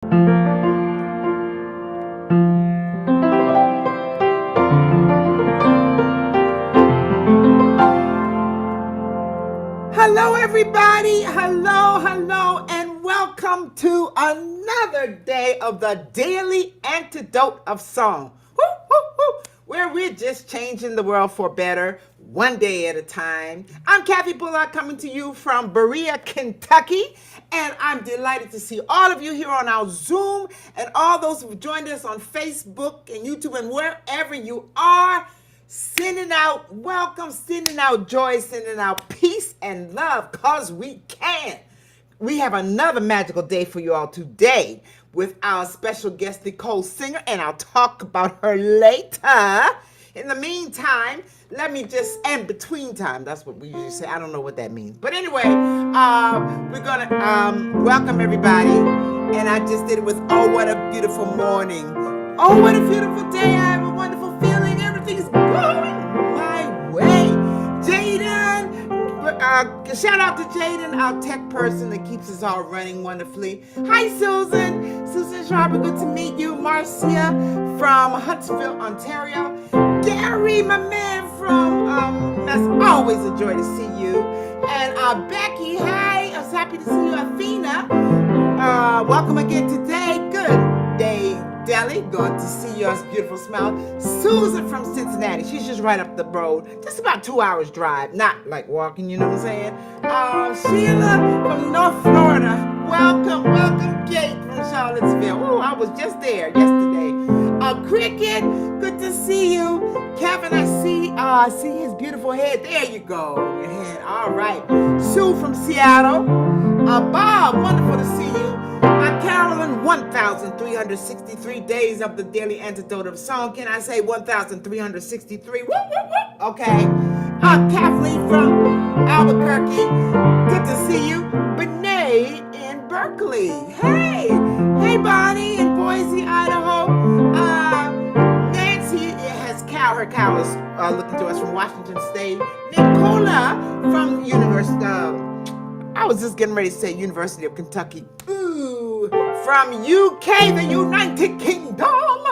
Hello, everybody. Hello, and welcome to another day of the Daily Antidote of Song, where we're just changing the world for better, one day at a time. I'm Kathy Bullock coming to you from Berea, Kentucky, and I'm delighted to see all of you here on our Zoom and all those who've joined us on Facebook and YouTube and wherever you are. Sending out welcome, sending out joy, sending out peace and love, because we can. We have another magical day for you all today with our special guest, Nicole Singer, and I'll talk about her later. In the meantime, and between time, that's what we usually say. I don't know what that means. But anyway, we're going to welcome everybody. And I just did it with, oh, what a beautiful morning. Oh, what a beautiful day. I have a wonderful feeling. Everything's going my way. Jaden, shout out to Jaden, our tech person that keeps us all running wonderfully. Hi, Susan. Susan Sharper, good to meet you. Marcia from Huntsville, Ontario. Gary, my man from, that's always a joy to see you. And Becky, hi. I was happy to see you. Athena, welcome again today. Good day, Deli. Good to see your beautiful smile. Susan from Cincinnati. She's just right up the road. Just about 2 hours drive. Not like walking, you know what I'm saying? Sheila from North Florida. Welcome. Kate from Charlottesville. Oh, I was just there yesterday. Cricket, good to see you. Kevin, I see his beautiful head. There you go. Your head. All right. Sue from Seattle. Bob, wonderful to see you. Carolyn, 1,363 days of the Daily Antidote of Song. Can I say 1,363? Woo, woo, woo. Okay. Kathleen from Albuquerque. Good to see you. Benet in Berkeley. Hey, Bonnie in Boise, Idaho. Nancy has her cow is looking to us from Washington State. Nicola from I was just getting ready to say University of Kentucky. Ooh, from UK, the United Kingdom.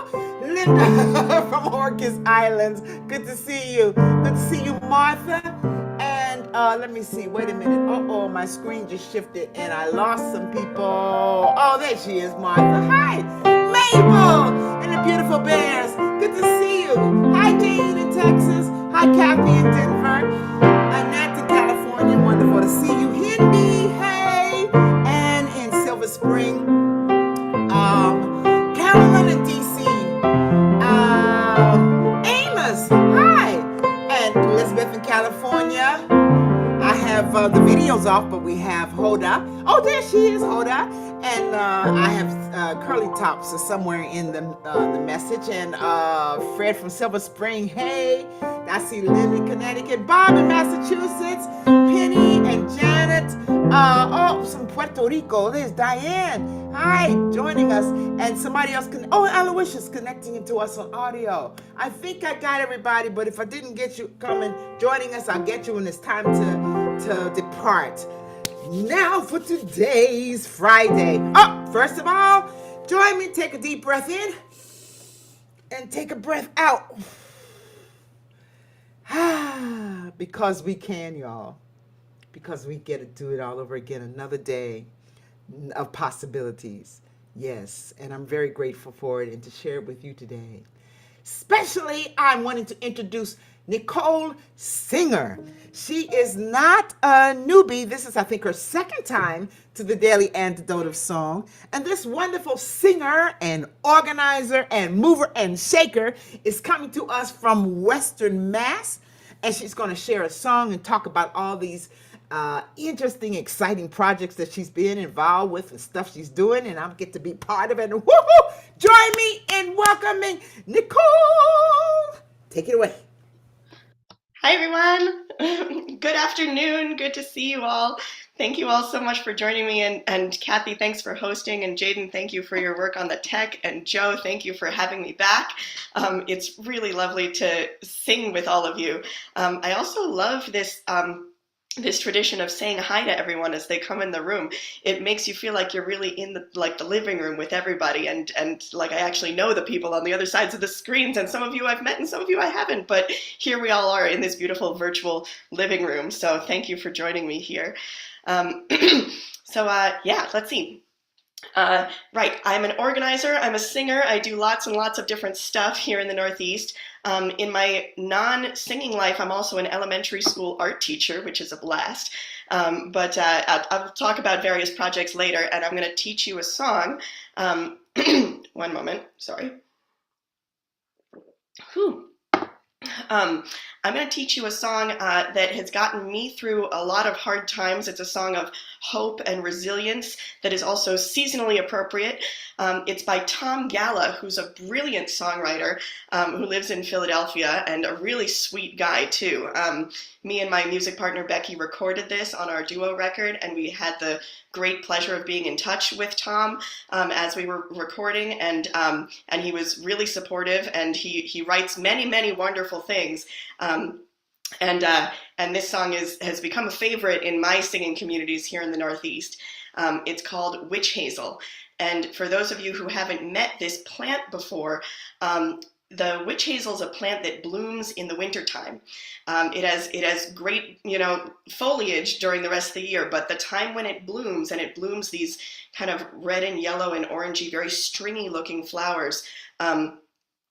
Linda from Orcas Islands. Good to see you. Good to see you, Martha. And let me see. Wait a minute. Uh-oh, my screen just shifted and I lost some people. Oh, there she is, Martha. Hi. Mabel and the beautiful bears. Good to see you. Hi, Jane in Texas. Hi, Kathy in Denver. Annette in California. Wonderful to see you. Hindi, hey. And in Silver Spring. Carolyn in DC. Amos, hi. And Elizabeth in California. I have the videos off, but we have Hoda. Oh, there she is, Hoda. And I have Curly Tops somewhere in the message. And Fred from Silver Spring, hey. I see Lynn in Connecticut. Bob in Massachusetts. Penny and Janet. From Puerto Rico. There's Diane. Hi, joining us. And somebody else Aloysius connecting into us on audio. I think I got everybody, but if I didn't get you coming, joining us, I'll get you when it's time to depart. Now for today's Friday. First of all, join me. Take a deep breath in and take a breath out. Because we can, y'all. Because we get to do it all over again. Another day of possibilities. Yes, and I'm very grateful for it and to share it with you today. Especially, I'm wanting to introduce Nicole Singer. She is not a newbie. This is, I think, her second time to the Daily Antidote of Song. And this wonderful singer and organizer and mover and shaker is coming to us from Western Mass. And she's going to share a song and talk about all these interesting, exciting projects that she's been involved with and stuff she's doing, and I'll get to be part of it. And woohoo! Join me in welcoming Nicole. Take it away. Hi, everyone. Good afternoon. Good to see you all. Thank you all so much for joining me. And Kathy, thanks for hosting. And Jaden, thank you for your work on the tech. And Joe, thank you for having me back. It's really lovely to sing with all of you. I also love this this tradition of saying hi to everyone as they come in the room. It makes you feel like you're really in the living room with everybody, and like I actually know the people on the other sides of the screens, and some of you I've met and some of you I haven't, but here we all are in this beautiful virtual living room. So thank you for joining me here. Um, yeah, let's see. Right, I'm an organizer, I'm a singer, I do lots and lots of different stuff here in the Northeast. In my non-singing life, I'm also an elementary school art teacher, which is a blast. But I'll talk about various projects later, and I'm going to teach you a song. One moment, sorry. Whew. I'm going to teach you a song that has gotten me through a lot of hard times. It's a song of hope and resilience that is also seasonally appropriate. It's by Tom Galla, who's a brilliant songwriter who lives in Philadelphia, and a really sweet guy too. Me and my music partner Becky recorded this on our duo record, and we had the great pleasure of being in touch with Tom as we were recording, and he was really supportive, and he writes many wonderful things. And this song has become a favorite in my singing communities here in the Northeast. It's called Witch Hazel. And for those of you who haven't met this plant before, the witch hazel is a plant that blooms in the wintertime. It has great, foliage during the rest of the year, but the time when it blooms, and it blooms these kind of red and yellow and orangey, very stringy looking flowers,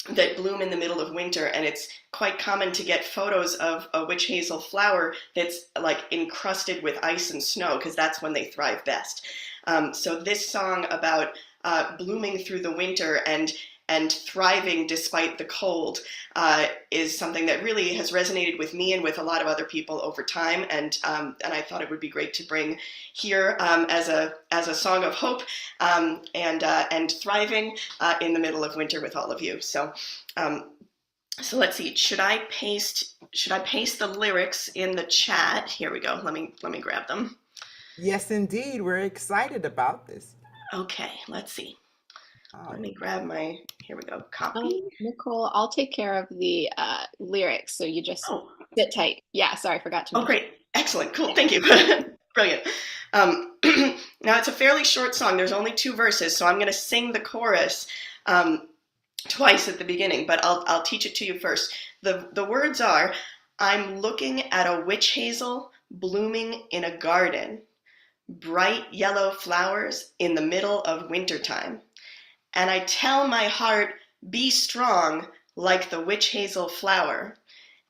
that bloom in the middle of winter, and it's quite common to get photos of a witch hazel flower that's like encrusted with ice and snow, because that's when they thrive best. So this song about blooming through the winter and thriving despite the cold is something that really has resonated with me and with a lot of other people over time, and I thought it would be great to bring here as a song of hope and thriving in the middle of winter with all of you. So let's see. Should I paste the lyrics in the chat? Here we go. Let me grab them. Yes, indeed. We're excited about this. Okay, let's see. Let me grab my, here we go, copy. Nicole, I'll take care of the lyrics, so you just sit tight. Yeah, sorry, forgot to mention. Oh, great. Excellent. Cool. Thank you. Brilliant. Now, it's a fairly short song. There's only 2 verses, so I'm going to sing the chorus twice at the beginning, but I'll teach it to you first. The words are, I'm looking at a witch hazel blooming in a garden, bright yellow flowers in the middle of wintertime. And I tell my heart, be strong like the witch hazel flower,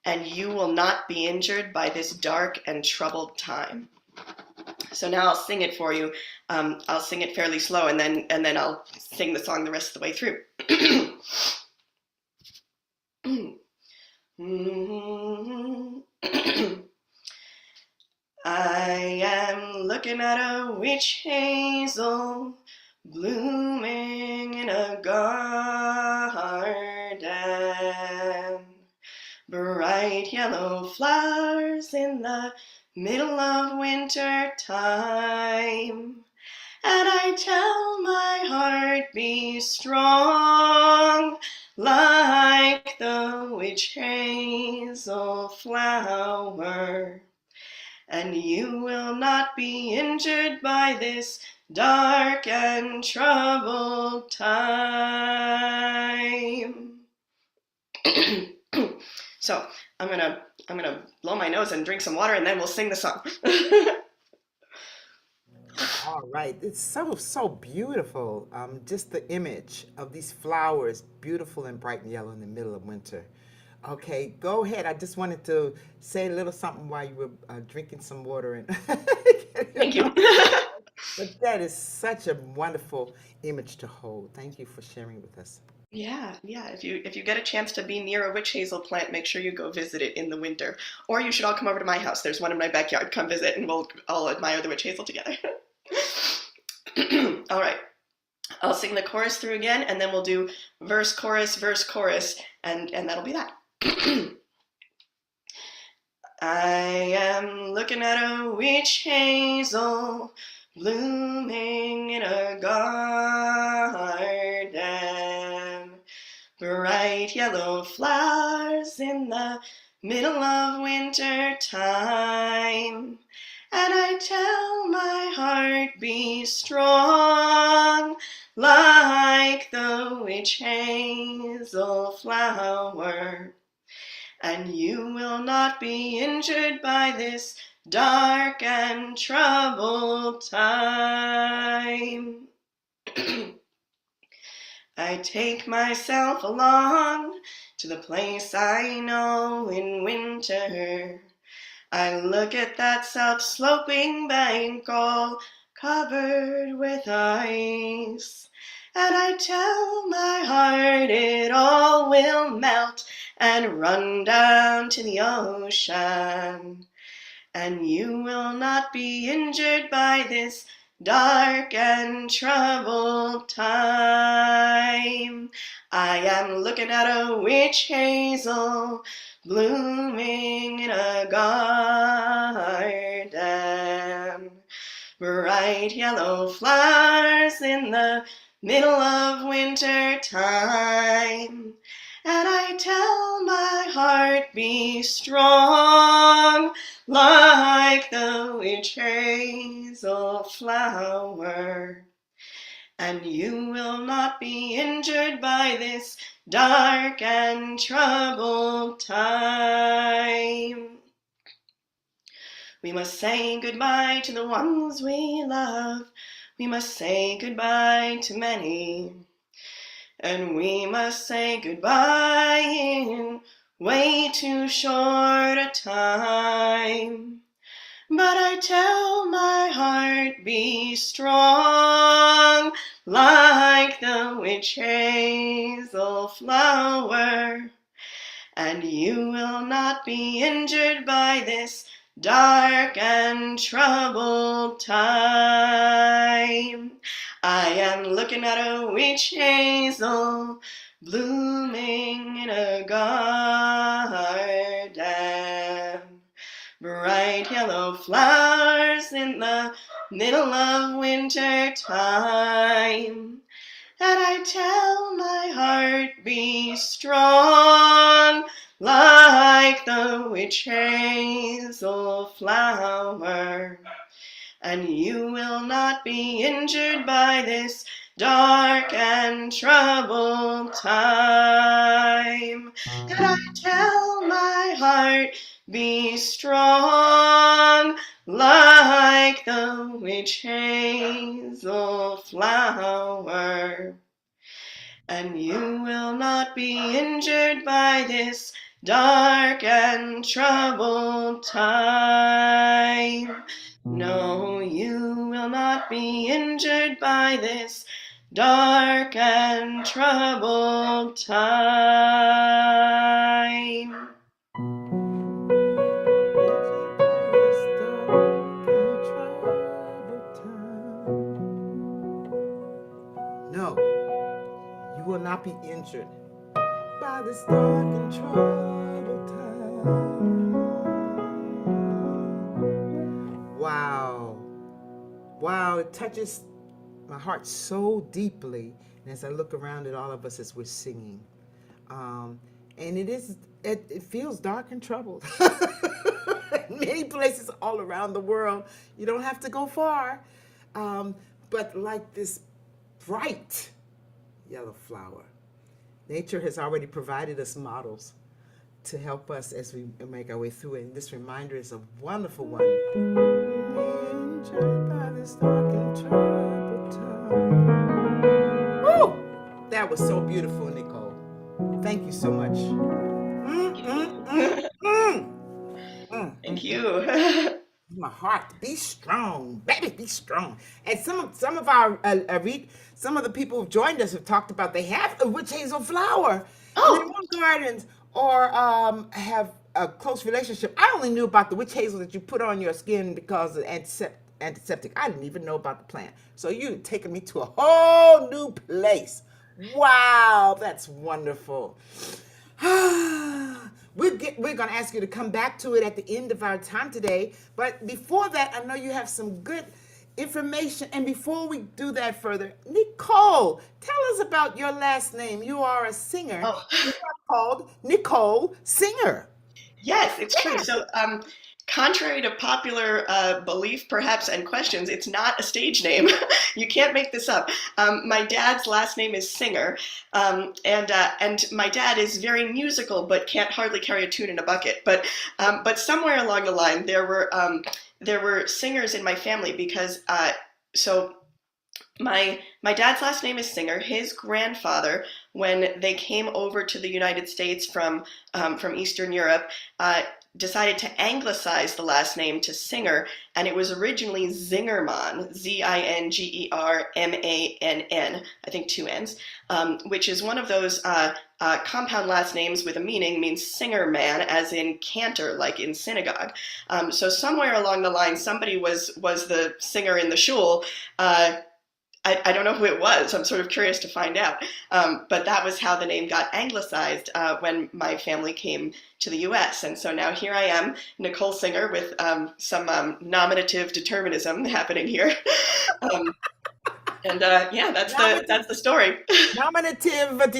and you will not be injured by this dark and troubled time. So now I'll sing it for you. I'll sing it fairly slow, and then I'll sing the song the rest of the way through. I am looking at a witch hazel blooming in a garden, bright yellow flowers in the middle of winter time. And I tell my heart, be strong like the witch hazel flower, and you will not be injured by this dark and troubled time. So I'm gonna blow my nose and drink some water, and then we'll sing the song. All right, it's so beautiful. Just the image of these flowers, beautiful and bright and yellow in the middle of winter. Okay, go ahead. I just wanted to say a little something while you were drinking some water. And Thank you. But that is such a wonderful image to hold. Thank you for sharing with us. Yeah. If you get a chance to be near a witch hazel plant, make sure you go visit it in the winter. Or you should all come over to my house. There's one in my backyard. Come visit, and we'll all admire the witch hazel together. All right. I'll sing the chorus through again, and then we'll do verse, chorus, and that'll be that. I am looking at a witch hazel blooming in a garden, bright yellow flowers in the middle of winter time. And I tell my heart, be strong, like the witch hazel flower. And you will not be injured by this dark and troubled time. I take myself along to the place I know in winter. I look at that self-sloping bank all covered with ice, and I tell my heart it all will melt and run down to the ocean. And you will not be injured by this dark and troubled time. I am looking at a witch hazel blooming in a garden. Bright yellow flowers in the middle of winter time. And I tell my heart, be strong, like the witch hazel flower. And you will not be injured by this dark and troubled time. We must say goodbye to the ones we love. We must say goodbye to many. And we must say goodbye in way too short a time. But I tell my heart, be strong, like the witch hazel flower. And you will not be injured by this dark and troubled time. I am looking at a witch hazel blooming in a garden. Bright yellow flowers in the middle of winter time. And I tell my heart, be strong, like the witch hazel flower. And you will not be injured by this dark and troubled time. And I tell my heart, be strong, like the witch hazel flower. And you will not be injured by this dark and troubled time. No, you will not be injured by this dark and troubled time. No, you will not be injured by this dark and troubled time. Wow. Wow, it touches my heart so deeply. And as I look around at all of us as we're singing, and it feels dark and troubled. Many places all around the world. You don't have to go far. But like this bright yellow flower, nature has already provided us models to help us as we make our way through it. And this reminder is a wonderful one. Injured by this dark and troubled time. Woo! That was so beautiful, Nicole. Thank you so much. Thank you. My heart, be strong, baby, be strong. And some of our some of the people who've joined us have talked about they have a witch hazel flower in their own gardens or have a close relationship. I only knew about the witch hazel that you put on your skin because of antiseptic. I didn't even know about the plant. So you've taken me to a whole new place. Wow, that's wonderful. We're going to ask you to come back to it at the end of our time today. But before that, I know you have some good information. And before we do that further, Nicole, tell us about your last name. You are a singer. You are called Nicole Singer. Yes, it's true. So contrary to popular belief, perhaps, and questions, it's not a stage name. You can't make this up. My dad's last name is Singer, and my dad is very musical, but can't hardly carry a tune in a bucket. But somewhere along the line, there were singers in my family because so. My dad's last name is Singer. His grandfather, when they came over to the United States from Eastern Europe, decided to anglicize the last name to Singer, and it was originally Zingerman, Zingermann, I think 2 N's, which is one of those compound last names with a meaning, means singer man, as in cantor, like in synagogue. So somewhere along the line, somebody was the singer in the shul. I don't know who it was. I'm sort of curious to find out. But that was how the name got anglicized when my family came to the U.S. And so now here I am, Nicole Singer, with some nominative determinism happening here. Yeah, that's the story. Nominative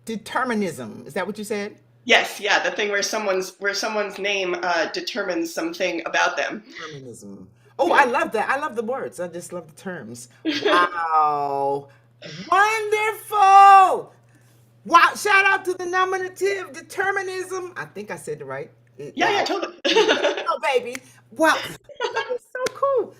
determinism. Is that what you said? Yes, yeah, the thing where someone's name determines something about them. Determinism. Oh, I love that. I love the words. I just love the terms. Wow. Wonderful. Wow. Shout out to the nominative determinism. I think I said it right. Yeah, totally. Oh, baby. Wow. That is so cool.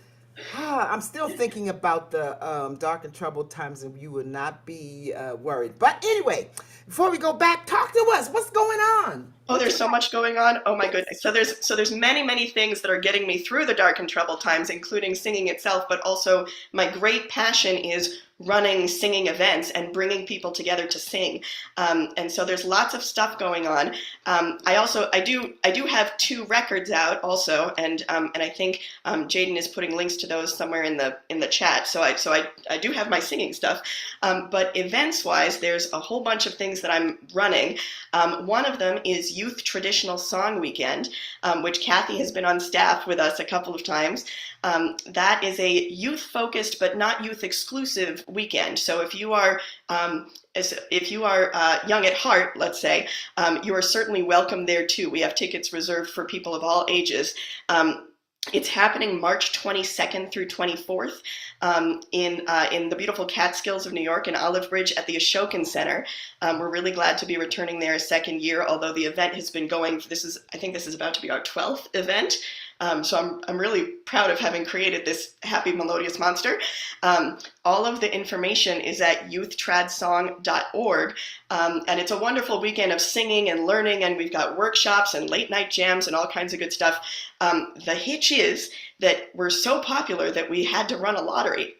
I'm still thinking about the dark and troubled times, and you will not be worried. But anyway, before we go back, talk to us. What's going on? Oh, there's so much going on. Oh my goodness. So there's many things that are getting me through the dark and troubled times, including singing itself, but also my great passion is running singing events and bringing people together to sing. And so there's lots of stuff going on. I do have 2 records out also, and I think Jaden is putting links to those somewhere in the chat. So I do have my singing stuff. But events wise, there's a whole bunch of things that I'm running. One of them is Youth Traditional Song Weekend, which Kathy has been on staff with us a couple of times. That is a youth-focused but not youth-exclusive weekend. So if you are young at heart, let's say, you are certainly welcome there too. We have tickets reserved for people of all ages. It's happening March 22nd through 24th in the beautiful Catskills of New York in Olive Bridge at the Ashokan Center. We're really glad to be returning there a second year, although the event has been going, I think this is about to be our 12th event. So I'm really proud of having created this happy melodious monster. All of the information is at youthtradsong.org. And it's a wonderful weekend of singing and learning, and we've got workshops and late night jams and all kinds of good stuff. The hitch is that we're so popular that we had to run a lottery.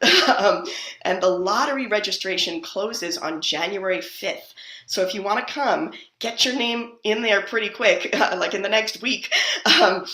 And the lottery registration closes on January 5th. So if you want to come, get your name in there pretty quick, like in the next week. And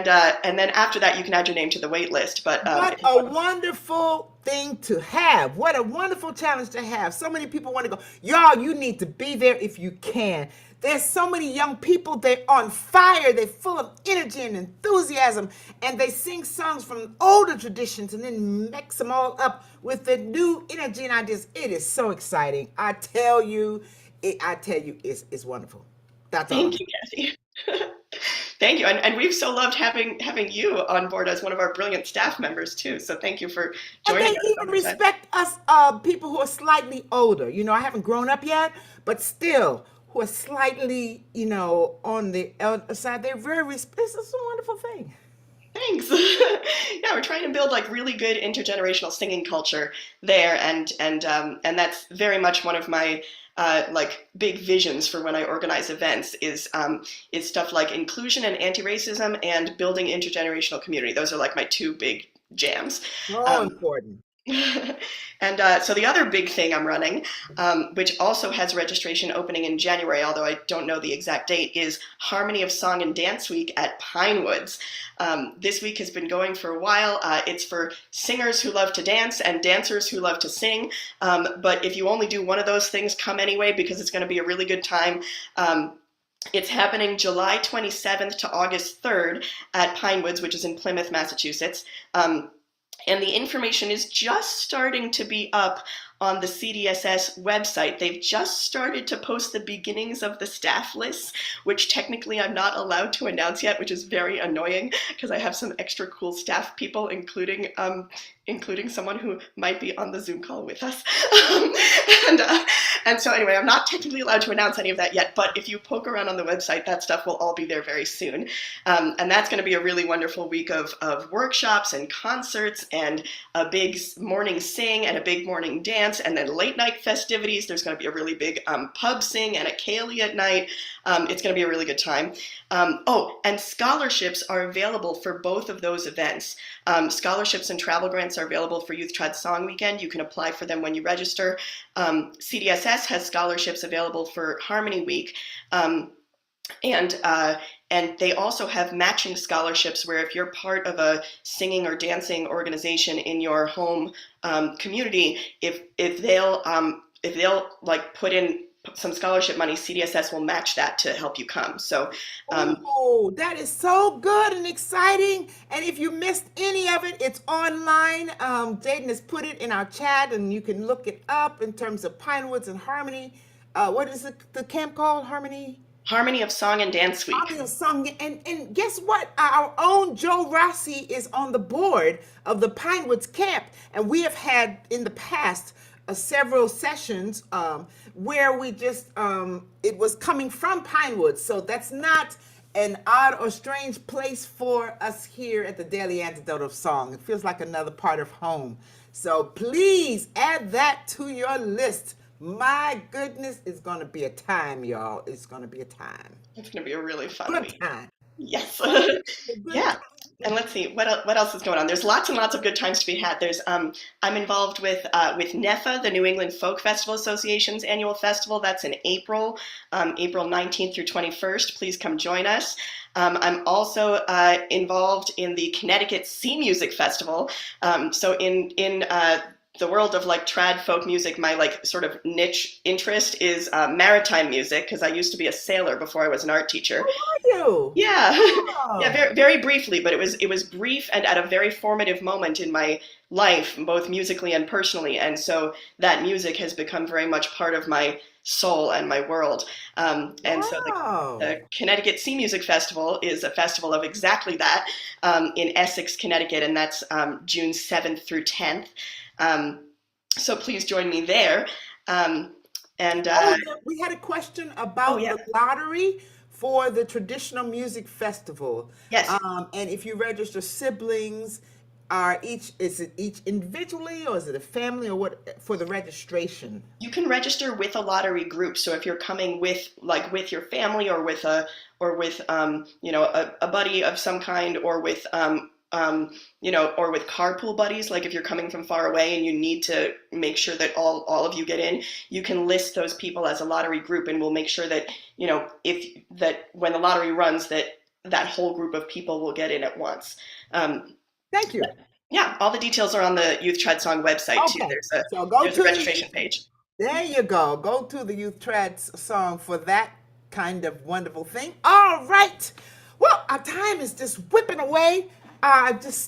then after that, you can add your name to the wait list. But what a wonderful thing to have. What a wonderful challenge to have. So many people want to go. Y'all, you need to be there if you can. There's so many young people. They're on fire. They're full of energy and enthusiasm. And they sing songs from older traditions and then mix them all up with the new energy and ideas. It is so exciting. I tell you, it's wonderful. That's all. Thank you, Kathy. Thank you. And we've so loved having you on board as one of our brilliant staff members too. So thank you for joining us. And they even respect us people who are slightly older. You know, I haven't grown up yet, but still who are slightly, on the elder side. They're this is a wonderful thing. Thanks. Yeah, we're trying to build like really good intergenerational singing culture there, and that's very much one of my big visions for when I organize events is stuff like inclusion and anti-racism and building intergenerational community. Those are like my 2 big jams. Important. And so the other big thing I'm running, which also has registration opening in January, although I don't know the exact date, is Harmony of Song and Dance Week at Pinewoods. This week has been going for a while. It's for singers who love to dance and dancers who love to sing. But if you only do one of those things, come anyway, because it's going to be a really good time. It's happening July 27th to August 3rd at Pinewoods, which is in Plymouth, Massachusetts. And the information is just starting to be up on the CDSS website. They've just started to post the beginnings of the staff lists, which technically I'm not allowed to announce yet, which is very annoying because I have some extra cool staff people, including someone who might be on the Zoom call with us. and, uh, and so anyway, I'm not technically allowed to announce any of that yet, but if you poke around on the website, that stuff will all be there very soon. And that's going to be a really wonderful week of workshops and concerts and a big morning sing and a big morning dance and then late night festivities. There's going to be a really big pub sing and a ceilidh at night. It's going to be a really good time. And scholarships are available for both of those events. Scholarships and travel grants are available for Youth Trad Song Weekend. You can apply for them when you register. CDSS has scholarships available for Harmony Week. And they also have matching scholarships where if you're part of a singing or dancing organization in your home community, if they'll like put in some scholarship money, CDSS will match that to help you come. So, that is so good and exciting. And if you missed any of it, it's online. Jaden has put it in our chat, and you can look it up in terms of Pinewoods and Harmony. What is the camp called? Harmony of Song and Dance Week. Harmony of Song, and guess what? Our own Joe Rossi is on the board of the Pinewoods camp, and we have had in the past several sessions where we just it was coming from Pinewoods, so that's not an odd or strange place for us here at the Daily Antidote of Song. It feels like another part of home. So please add that to your list. My goodness, it's going to be a time, y'all. It's going to be a time. It's going to be a really fun Good week. time. Yes. Yeah. And let's see what else is going on. There's lots and lots of good times to be had. There's I'm involved with NEFA, the New England Folk Festival Association's annual festival. That's in April, April 19th through 21st. Please come join us. I'm also involved in the Connecticut Sea Music Festival. So in the world of like trad folk music, my like sort of niche interest is maritime music, because I used to be a sailor before I was an art teacher. Who are you? Yeah, Oh. yeah, very, very briefly, but it was brief and at a very formative moment in my life, both musically and personally. And so that music has become very much part of my soul and my world. So the Connecticut Sea Music Festival is a festival of exactly that in Essex, Connecticut, and that's June 7th through 10th. So please join me there. We had a question about the lottery for the traditional music festival. Yes. And if you register siblings, is it each individually, or is it a family, or what for the registration? You can register with a lottery group. So if you're coming with your family, or with a buddy of some kind, or with or with carpool buddies, like if you're coming from far away and you need to make sure that all of you get in, you can list those people as a lottery group, and we'll make sure that, when the lottery runs, that whole group of people will get in at once. Thank you. Yeah, all the details are on the Youth Trad Song website too. There's a registration page. There you go. Go to the Youth Trad Song for that kind of wonderful thing. All right. Well, our time is just whipping away.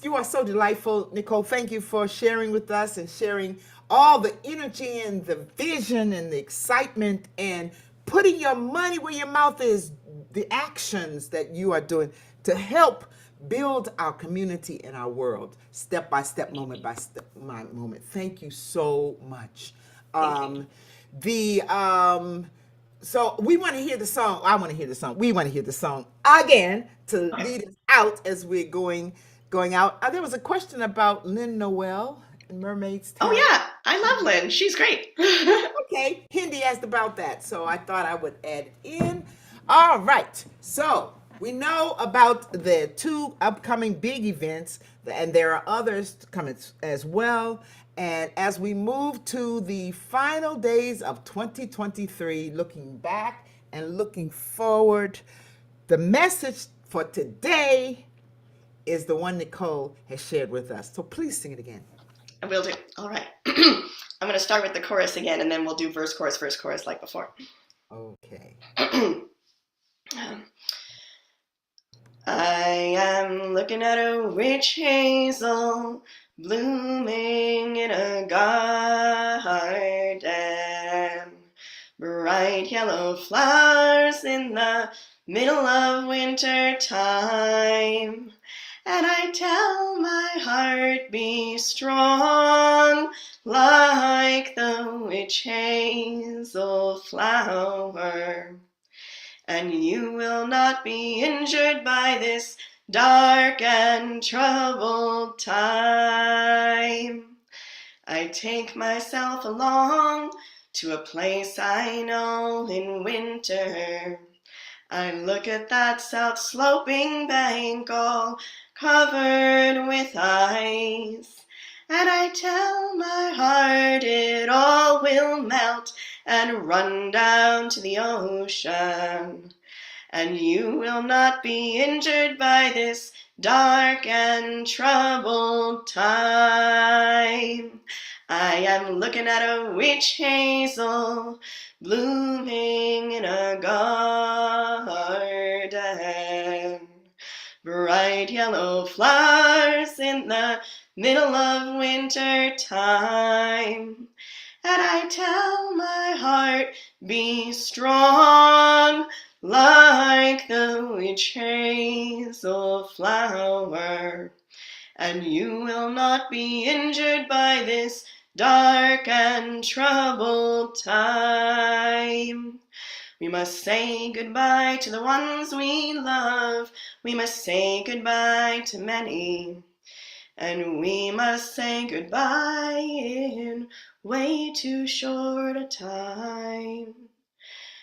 You are so delightful, Nicole. Thank you for sharing with us and sharing all the energy and the vision and the excitement and putting your money where your mouth is, the actions that you are doing to help build our community and our world, step by step, moment by step, moment. Thank you so much. So we want to hear the song. I want to hear the song. We want to hear the song again to lead us out as we're going out. There was a question about Lynn Noel and Mermaid's Town. Oh yeah, I love Lynn. She's great. Okay, Hindi asked about that, so I thought I would add it in. All right, so we know about the 2 upcoming big events, and there are others coming as well. And as we move to the final days of 2023, looking back and looking forward, the message for today is the one Nicole has shared with us. So please sing it again. I will do. All right. I'm going to start with the chorus again, and then we'll do verse, chorus like before. Okay. I am looking at a witch hazel blooming in a garden. Bright yellow flowers in the middle of winter time. And I tell my heart, be strong, like the witch hazel flower. And you will not be injured by this dark and troubled time. I take myself along to a place I know in winter. I look at that south sloping bank all covered with ice, and I tell my heart it all will melt and run down to the ocean. And you will not be injured by this dark and troubled time. I am looking at a witch hazel blooming in a garden. Bright yellow flowers in the middle of winter time. And I tell my heart, be strong, like the witch hazel flower. And you will not be injured by this dark and troubled time. We must say goodbye to the ones we love. We must say goodbye to many. And we must say goodbye in way too short a time.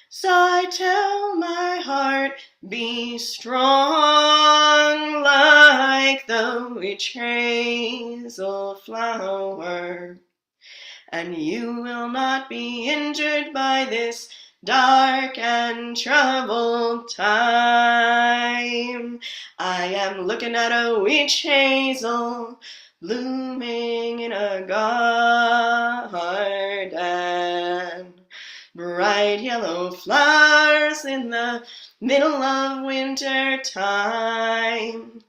So I tell my heart, be strong, like the witch hazel flower. And you will not be injured by this dark and troubled time. I am looking at a witch hazel blooming in a garden. Bright yellow flowers in the middle of winter time.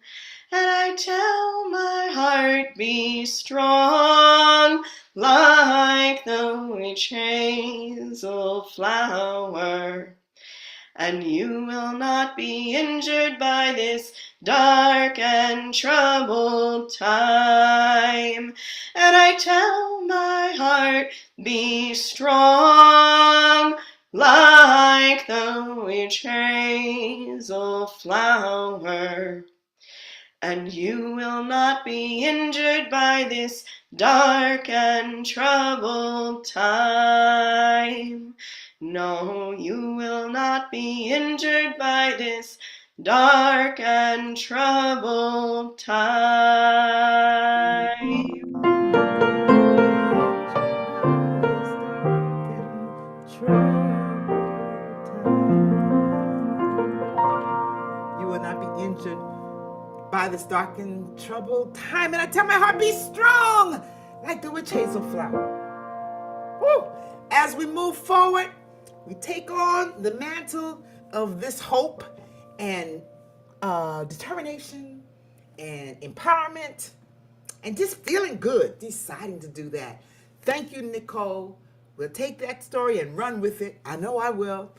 And I tell my heart, be strong, like the witch hazel flower. And you will not be injured by this dark and troubled time. And I tell my heart, be strong, like the witch hazel flower. And you will not be injured by this dark and troubled time. No, you will not be injured by this dark and troubled time. You will not be injured by this dark and troubled time. And I tell my heart, be strong, like the witch hazel flower. Woo! As we move forward, we take on the mantle of this hope and determination and empowerment and just feeling good, deciding to do that. Thank you, Nicole. We'll take that story and run with it. I know I will.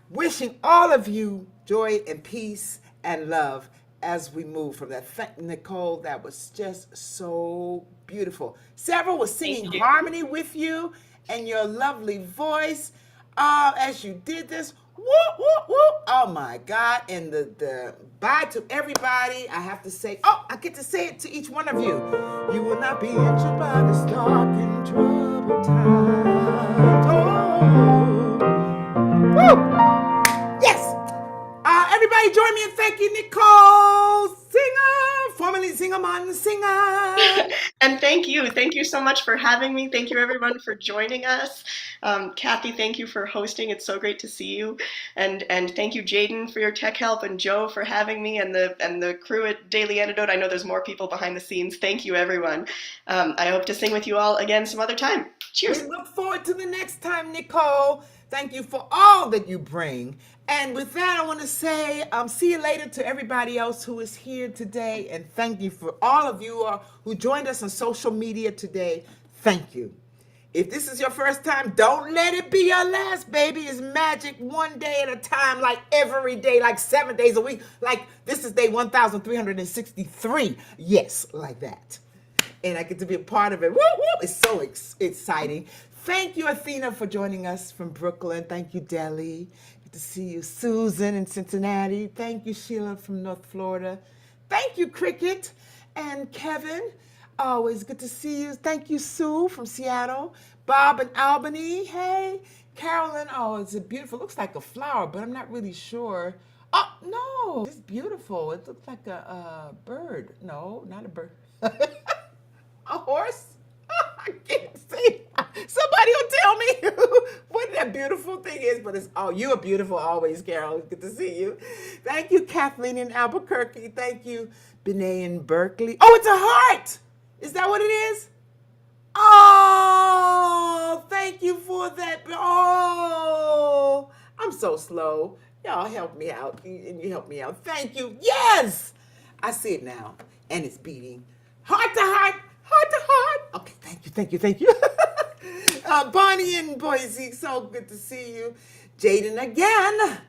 Wishing all of you joy and peace and love as we move from that. Nicole, that was just so beautiful. Sarah was singing harmony with you and your lovely voice as you did this. Woo, woo, woo. Oh my God. And the bye to everybody. I have to say, I get to say it to each one of you. You will not be injured by this dark and troubled times. Oh. Woo. Yes. Everybody join me in thanking Nicole Singer, formerly Zingerman Singer. And thank you so much for having me. Thank you everyone for joining us. Kathy, thank you for hosting. It's so great to see you. And thank you, Jaden, for your tech help, and Joe for having me, and the crew at Daily Antidote. I know there's more people behind the scenes. Thank you, everyone. I hope to sing with you all again some other time. Cheers. We look forward to the next time, Nicole. Thank you for all that you bring. And with that, I want to say, see you later to everybody else who is here today. And thank you for all of you who joined us on social media today. Thank you. If this is your first time, don't let it be your last, baby. It's magic one day at a time, like every day, like 7 days a week. Like this is day 1,363. Yes, like that. And I get to be a part of it. Woo, woo. It's so exciting. Thank you, Athena, for joining us from Brooklyn. Thank you, Deli. Good to see you. Susan in Cincinnati. Thank you, Sheila from North Florida. Thank you, Cricket and Kevin. Always good to see you. Thank you, Sue from Seattle. Bob in Albany. Hey. Carolyn. Oh, it's a beautiful. Looks like a flower, but I'm not really sure. Oh, no. It's beautiful. It looks like a bird. No, not a bird. A horse? I can't see. Somebody will tell me what that beautiful thing is, but it's, oh, you are beautiful always, Carol. Good to see you. Thank you, Kathleen in Albuquerque. Thank you, Benet in Berkeley. Oh, it's a heart. Is that what it is? Oh, thank you for that. Oh, I'm so slow. Y'all help me out. And you help me out. Thank you. Yes. I see it now. And it's beating. Heart to heart. Heart to heart. Okay, thank you. Bonnie in Boise, so good to see you. Jaden again,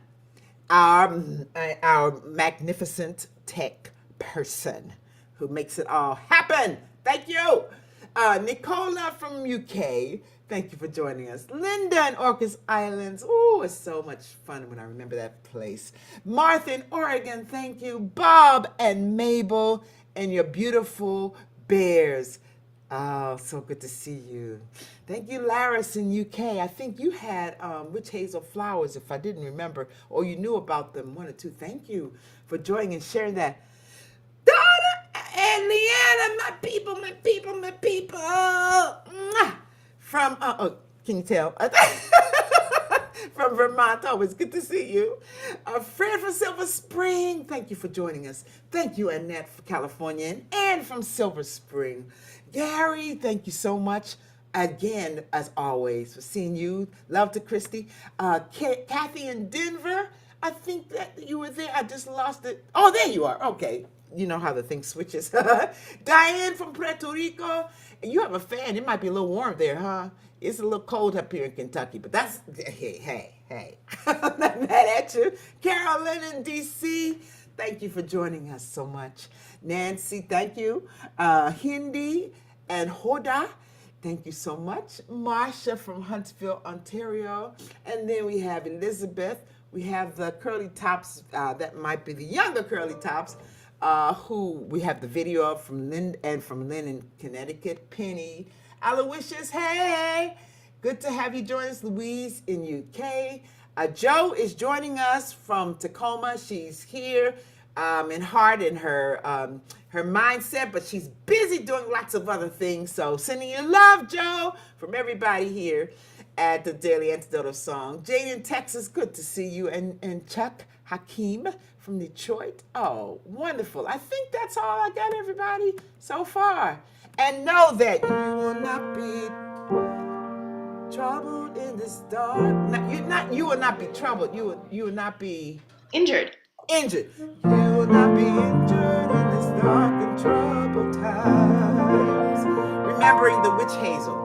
our magnificent tech person who makes it all happen. Thank you. Nicola from UK, thank you for joining us. Linda in Orcas Islands. Oh, it's so much fun when I remember that place. Martha in Oregon, thank you. Bob and Mabel and your beautiful bears. Oh, so good to see you. Thank you, Laris in UK. I think you had witch hazel flowers, if I didn't remember, or you knew about them, one or two. Thank you for joining and sharing that. Donna and Leanna, my people. Mwah. From, can you tell? From Vermont. Always good to see you. Fred from Silver Spring. Thank you for joining us. Thank you, Annette from California and Ann from Silver Spring. Gary, thank you so much again, as always, for seeing you. Love to Christy. Kathy in Denver. I think that you were there. I just lost it. Oh, there you are. Okay. You know how the thing switches. Diane from Puerto Rico. And you have a fan. It might be a little warm there, huh? It's a little cold up here in Kentucky, but that's, hey. I'm not mad at you. Carolyn in D.C., thank you for joining us so much. Nancy, thank you. Hindi and Hoda, thank you so much. Marsha from Huntsville, Ontario. And then we have Elizabeth. We have the curly tops, that might be the younger curly tops, who we have the video of from Lynn in Connecticut. Penny, Aloysius, hey, good to have you join us. Louise in UK. Jo is joining us from Tacoma. She's here in heart and her mindset, but she's busy doing lots of other things. So sending you love, Jo, from everybody here at the Daily Antidote of Song. Jane in Texas, good to see you. And Chuck Hakeem from Detroit. Oh, wonderful. I think that's all I got, everybody, so far. And know that you will not be troubled in this dark. You will not be troubled. You will not be Injured. You will not be injured in this dark and troubled times. Remembering the witch hazel.